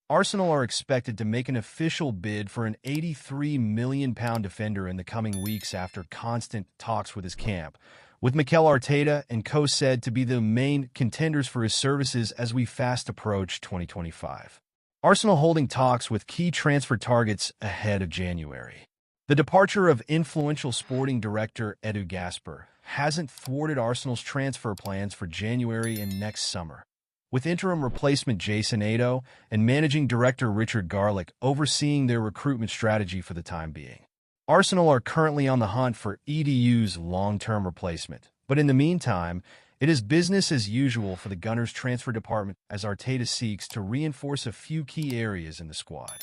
Arsenal are expected to make an official bid for an £83 million defender in the coming weeks after constant talks with his camp, with Mikel Arteta and co said to be the main contenders for his services as we fast approach 2025. Arsenal holding talks with key transfer targets ahead of January. The departure of influential sporting director Edu Gaspar hasn't thwarted Arsenal's transfer plans for January and next summer, with interim replacement Jason Ado and managing director Richard Garlick overseeing their recruitment strategy for the time being. Arsenal are currently on the hunt for EDU's long-term replacement, but in the meantime, it is business as usual for the Gunners' transfer department as Arteta seeks to reinforce a few key areas in the squad.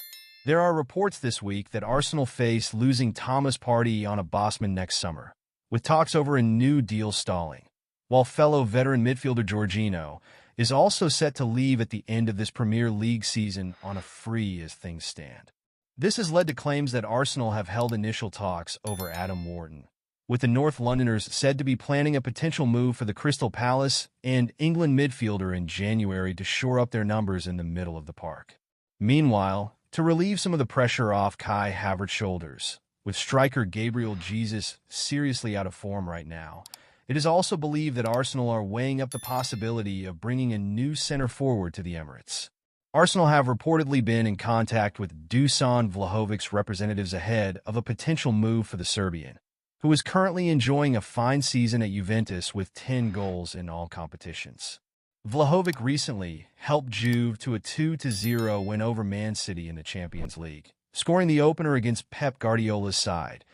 There are reports this week that Arsenal face losing Thomas Partey on a Bosman next summer, with talks over a new deal stalling, while fellow veteran midfielder Jorginho is also set to leave at the end of this Premier League season on a free as things stand. This has led to claims that Arsenal have held initial talks over Adam Wharton, with the North Londoners said to be planning a potential move for the Crystal Palace and England midfielder in January to shore up their numbers in the middle of the park. Meanwhile, to relieve some of the pressure off Kai Havertz's shoulders, with striker Gabriel Jesus seriously out of form right now, it is also believed that Arsenal are weighing up the possibility of bringing a new center forward to the Emirates. Arsenal have reportedly been in contact with Dusan Vlahovic's representatives ahead of a potential move for the Serbian, who is currently enjoying a fine season at Juventus with 10 goals in all competitions. Vlahovic recently helped Juve to a 2-0 win over Man City in the Champions League, scoring the opener against Pep Guardiola's side,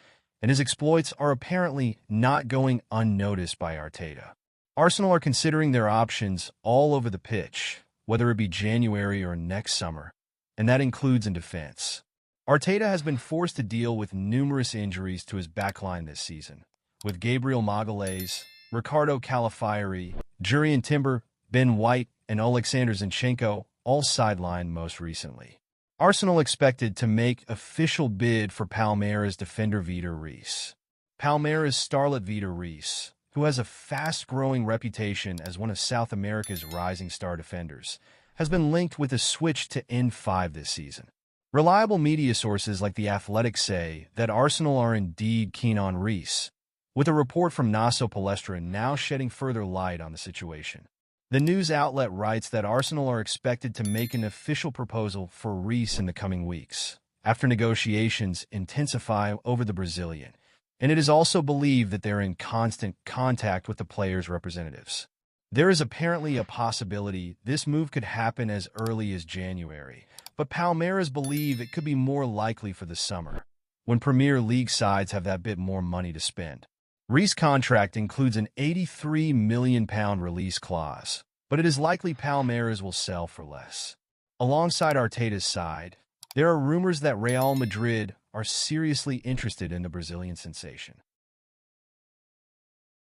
and his exploits are apparently not going unnoticed by Arteta. Arsenal are considering their options all over the pitch, whether it be January or next summer, and that includes in defense. Arteta has been forced to deal with numerous injuries to his backline this season, with Gabriel Magalhaes, Ricardo Calafiori, Jurrien Timber, Ben White, and Alexander Zinchenko all sidelined most recently. Arsenal expected to make official bid for Palmeiras defender Vitor Reis. Palmeiras starlet Vitor Reis, who has a fast-growing reputation as one of South America's rising star defenders, has been linked with a switch to N5 this season. Reliable media sources like The Athletic say that Arsenal are indeed keen on Reis, with a report from Naso Palestra now shedding further light on the situation. The news outlet writes that Arsenal are expected to make an official proposal for Reis in the coming weeks, after negotiations intensify over the Brazilian, and it is also believed that they're in constant contact with the players' representatives. There is apparently a possibility this move could happen as early as January, but Palmeiras believe it could be more likely for the summer, when Premier League sides have that bit more money to spend. Reis' contract includes an £83 million release clause, but it is likely Palmeiras will sell for less. Alongside Arteta's side, there are rumors that Real Madrid are seriously interested in the Brazilian sensation.